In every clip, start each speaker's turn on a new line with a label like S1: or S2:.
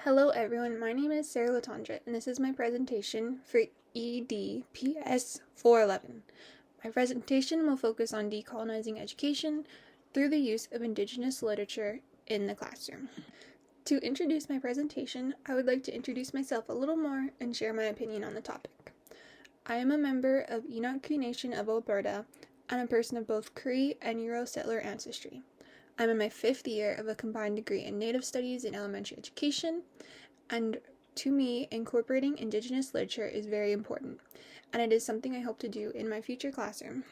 S1: Hello everyone, my name is Sara Letendre, and this is my presentation for EDPS 411. My presentation will focus on decolonizing education through the use of Indigenous literature in the classroom. To introduce my presentation, I would like to introduce myself a little more and share my opinion on the topic. I am a member of Enoch Cree Nation of Alberta and a person of both Cree and Euro-settler ancestry. I'm in my 5th year of a combined degree in Native Studies in elementary education, and to me, incorporating Indigenous literature is very important, and it is something I hope to do in my future classroom.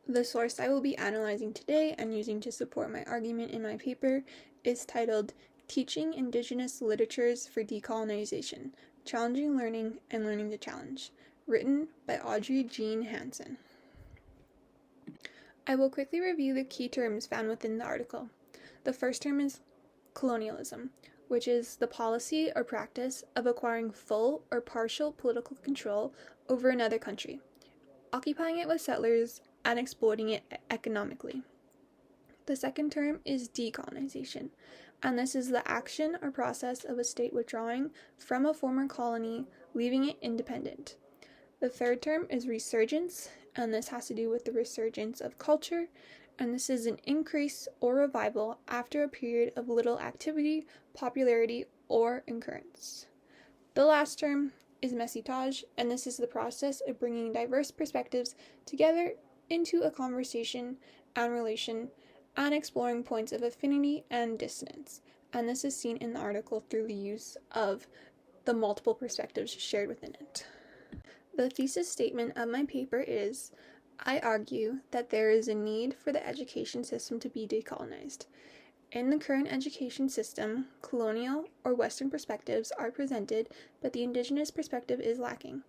S1: The source I will be analyzing today and using to support my argument in my paper is titled Teaching Indigenous Literatures for Decolonization, Challenging Learning and Learning the Challenge, written by Audrey Jean Hansen. I will quickly review the key terms found within the article. The first term is colonialism, which is the policy or practice of acquiring full or partial political control over another country, occupying it with settlers and exploiting it economically. The second term is decolonization, and this is the action or process of a state withdrawing from a former colony, leaving it independent. The third term is resurgence, and this has to do with the resurgence of culture, and this is an increase or revival after a period of little activity, popularity, or occurrence. The last term is métissage, and this is the process of bringing diverse perspectives together into a conversation and relation, and exploring points of affinity and dissonance, and this is seen in the article through the use of the multiple perspectives shared within it. The thesis statement of my paper is, I argue that there is a need for the education system to be decolonized. In the current education system, colonial or Western perspectives are presented, but the Indigenous perspective is lacking.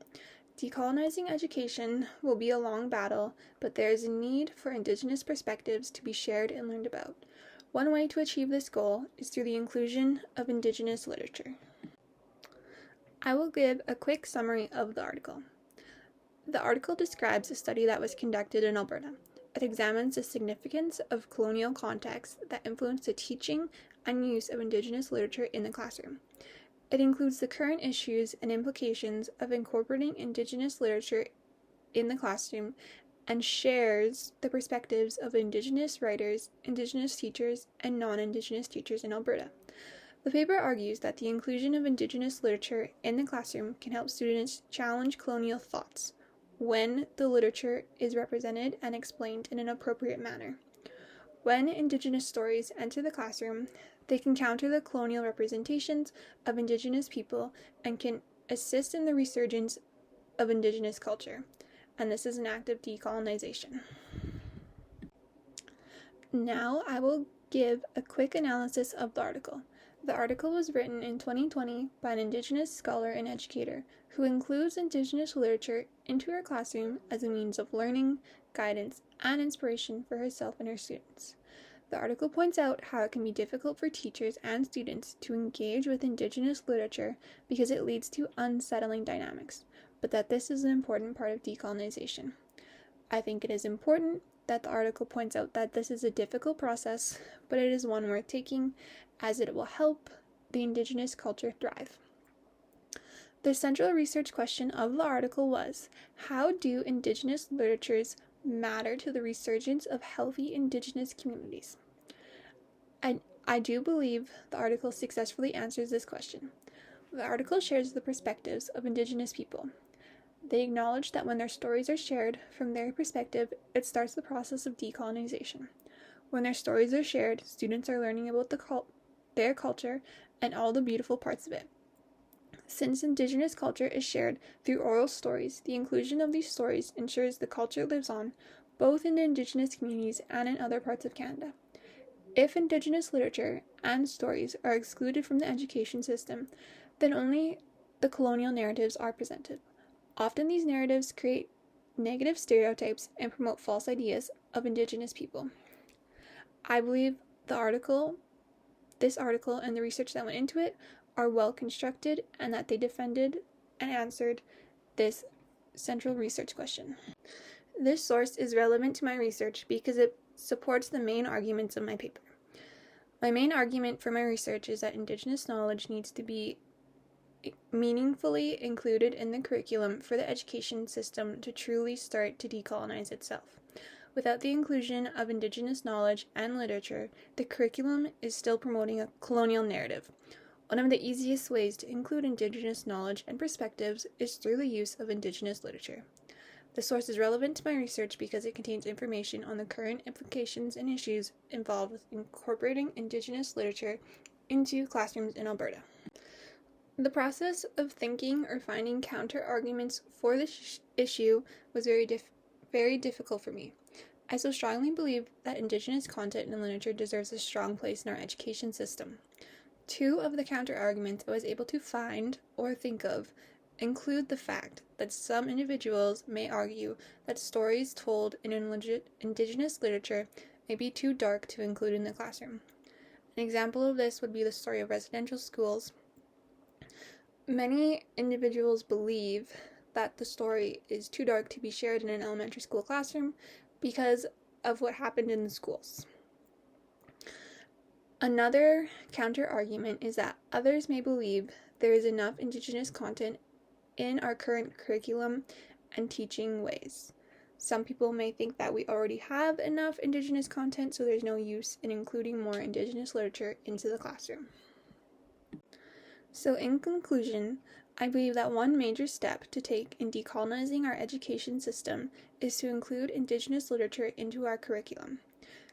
S1: Decolonizing education will be a long battle, but there is a need for Indigenous perspectives to be shared and learned about. One way to achieve this goal is through the inclusion of Indigenous literature. I will give a quick summary of the article. The article describes a study that was conducted in Alberta. It examines the significance of colonial contexts that influence the teaching and use of Indigenous literature in the classroom. It includes the current issues and implications of incorporating Indigenous literature in the classroom and shares the perspectives of Indigenous writers, Indigenous teachers, and non-Indigenous teachers in Alberta. The paper argues that the inclusion of Indigenous literature in the classroom can help students challenge colonial thoughts when the literature is represented and explained in an appropriate manner. When Indigenous stories enter the classroom, they can counter the colonial representations of Indigenous people and can assist in the resurgence of Indigenous culture, and this is an act of decolonization. Now I will give a quick analysis of the article. The article was written in 2020 by an Indigenous scholar and educator who includes Indigenous literature into her classroom as a means of learning, guidance, and inspiration for herself and her students. The article points out how it can be difficult for teachers and students to engage with Indigenous literature because it leads to unsettling dynamics, but that this is an important part of decolonization. I think it is important that the article points out that this is a difficult process, but it is one worth taking as it will help the Indigenous culture thrive. The central research question of the article was, how do Indigenous literatures matter to the resurgence of healthy Indigenous communities? I do believe the article successfully answers this question. The article shares the perspectives of Indigenous people. They acknowledge that when their stories are shared from their perspective, it starts the process of decolonization. When their stories are shared, students are learning about their culture and all the beautiful parts of it. Since Indigenous culture is shared through oral stories, the inclusion of these stories ensures the culture lives on, both in the Indigenous communities and in other parts of Canada. If Indigenous literature and stories are excluded from the education system, then only the colonial narratives are presented. Often these narratives create negative stereotypes and promote false ideas of Indigenous people. I believe this article and the research that went into it are well constructed and that they defended and answered this central research question. This source is relevant to my research because it supports the main arguments of my paper. My main argument for my research is that Indigenous knowledge needs to be meaningfully included in the curriculum for the education system to truly start to decolonize itself. Without the inclusion of Indigenous knowledge and literature, the curriculum is still promoting a colonial narrative. One of the easiest ways to include Indigenous knowledge and perspectives is through the use of Indigenous literature. The source is relevant to my research because it contains information on the current implications and issues involved with incorporating Indigenous literature into classrooms in Alberta. The process of thinking or finding counter-arguments for this issue was very difficult for me. I so strongly believe that Indigenous content and literature deserves a strong place in our education system. Two of the counter-arguments I was able to find or think of include the fact that some individuals may argue that stories told in Indigenous literature may be too dark to include in the classroom. An example of this would be the story of residential schools. Many individuals believe that the story is too dark to be shared in an elementary school classroom because of what happened in the schools. Another counter-argument is that others may believe there is enough Indigenous content in our current curriculum and teaching ways. Some people may think that we already have enough Indigenous content, so there's no use in including more Indigenous literature into the classroom. So in conclusion, I believe that one major step to take in decolonizing our education system is to include Indigenous literature into our curriculum.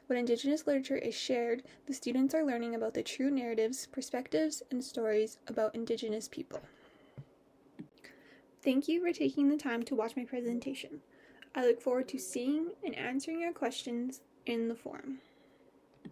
S1: When Indigenous literature is shared, the students are learning about the true narratives, perspectives, and stories about Indigenous people. Thank you for taking the time to watch my presentation. I look forward to seeing and answering your questions in the forum.